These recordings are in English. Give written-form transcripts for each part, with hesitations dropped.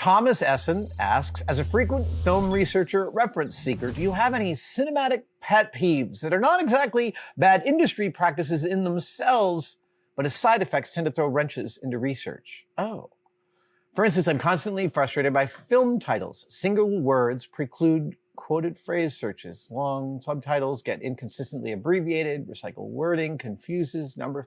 Thomas Essen asks, as a frequent film researcher, reference seeker, do you have any cinematic pet peeves that are not exactly bad industry practices in themselves, but as side effects tend to throw wrenches into research? Oh. For instance, I'm constantly frustrated by film titles. Single words preclude quoted phrase searches. Long subtitles get inconsistently abbreviated. Recycled wording confuses numbers.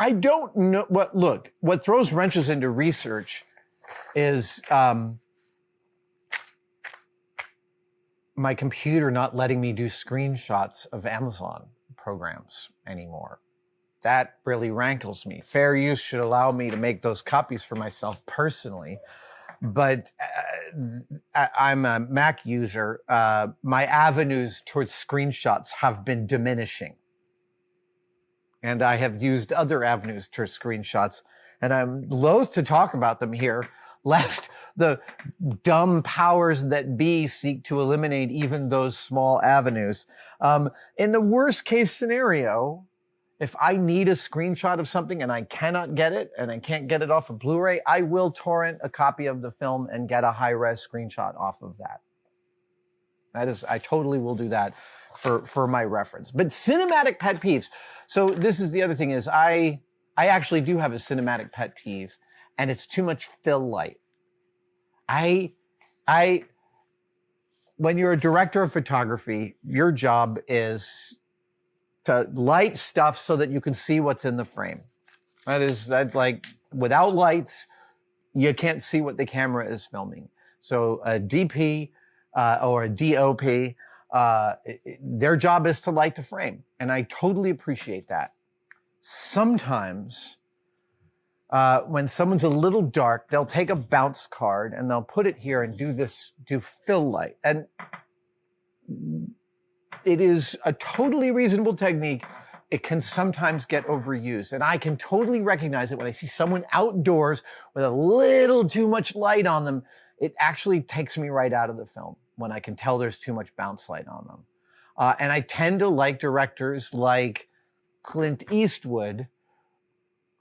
I don't know what throws wrenches into research is my computer not letting me do screenshots of Amazon programs anymore. That really rankles me. Fair use should allow me to make those copies for myself personally. But I'm a Mac user. My avenues towards screenshots have been diminishing. And I have used other avenues to screenshots, and I'm loath to talk about them here, lest the dumb powers that be seek to eliminate even those small avenues. In the worst case scenario, if I need a screenshot of something and I cannot get it, and I can't get it off of Blu-ray, I will torrent a copy of the film and get a high-res screenshot off of that. I totally will do that for my reference. But cinematic pet peeves. So this is the other thing is I actually do have a cinematic pet peeve, and it's too much fill light. When you're a director of photography, your job is to light stuff so that you can see what's in the frame. That's like, without lights, you can't see what the camera is filming. So a DP or a DOP, their job is to light the frame. And I totally appreciate that. Sometimes when someone's a little dark, they'll take a bounce card and they'll put it here and do fill light. And it is a totally reasonable technique. It can sometimes get overused. And I can totally recognize it when I see someone outdoors with a little too much light on them. It actually takes me right out of the film when I can tell there's too much bounce light on them. And I tend to like directors like Clint Eastwood,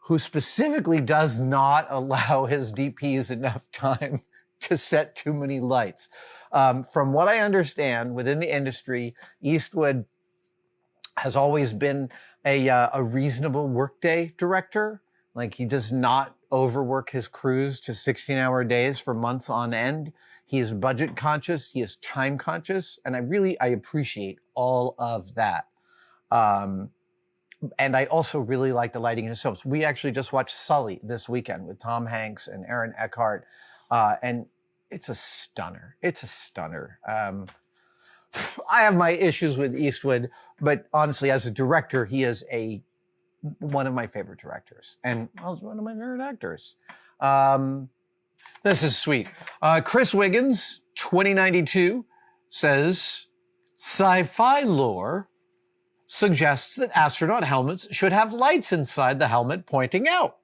who specifically does not allow his DPs enough time to set too many lights. From what I understand within the industry, Eastwood has always been a reasonable workday director. Like, he does not overwork his crews to 16-hour days for months on end. He is budget conscious. He is time conscious. And I appreciate all of that. And I also really like the lighting in his films. We actually just watched Sully this weekend with Tom Hanks and Aaron Eckhart. And it's a stunner. It's a stunner. I have my issues with Eastwood, but honestly, as a director, he is one of my favorite directors. And well, one of my favorite actors. This is sweet. Chris Wiggins, 2092, says, Sci-fi lore suggests that astronaut helmets should have lights inside the helmet pointing out.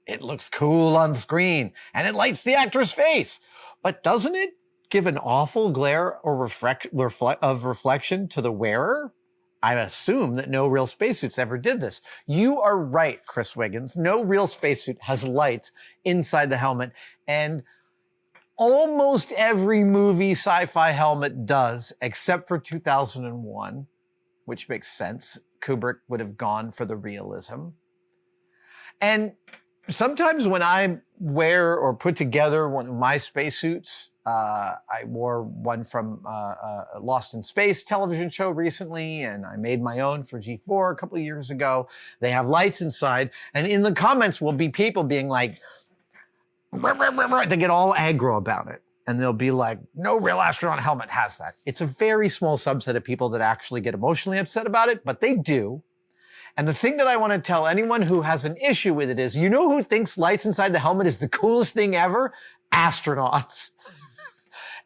It looks cool on screen, and it lights the actor's face. But doesn't it give an awful glare or reflection to the wearer? I assume that no real spacesuits ever did this. You are right, Chris Wiggins. No real spacesuit has lights inside the helmet, and almost every movie sci-fi helmet does, except for 2001, which makes sense. Kubrick would have gone for the realism. And sometimes when I wear or put together one of my spacesuits, I wore one from Lost in Space television show recently, and I made my own for G4 a couple of years ago. They have lights inside, and in the comments will be people being like, they get all aggro about it. And they'll be like, no real astronaut helmet has that. It's a very small subset of people that actually get emotionally upset about it, but they do. And the thing that I want to tell anyone who has an issue with it is, you know who thinks lights inside the helmet is the coolest thing ever? Astronauts.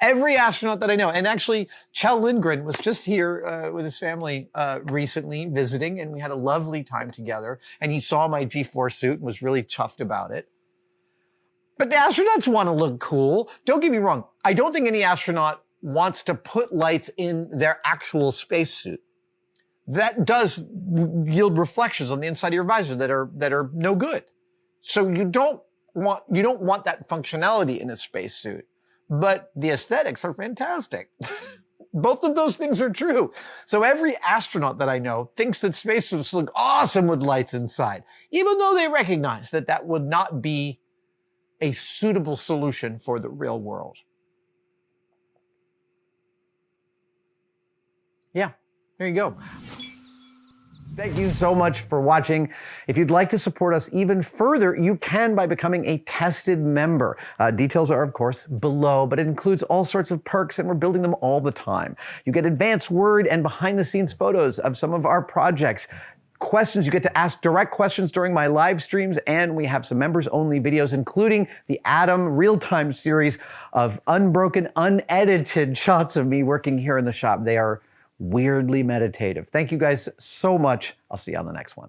Every astronaut that I know. And actually, Kjell Lindgren was just here with his family recently visiting, and we had a lovely time together. And he saw my G4 suit and was really chuffed about it. But the astronauts want to look cool. Don't get me wrong. I don't think any astronaut wants to put lights in their actual spacesuit. That does yield reflections on the inside of your visor that are no good. So you don't don't want that functionality in a spacesuit, but the aesthetics are fantastic. Both of those things are true. So every astronaut that I know thinks that spacesuits look awesome with lights inside, even though they recognize that that would not be a suitable solution for the real world. Yeah, there you go. Thank you so much for watching. If you'd like to support us even further, you can by becoming a tested member. Details are, of course, below, but it includes all sorts of perks, and we're building them all the time. You get advanced word and behind-the-scenes photos of some of our projects. Questions, you get to ask direct questions during my live streams, and we have some members-only videos, including the Adam real-time series of unbroken, unedited shots of me working here in the shop. They are weirdly meditative. Thank you guys so much. I'll see you on the next one.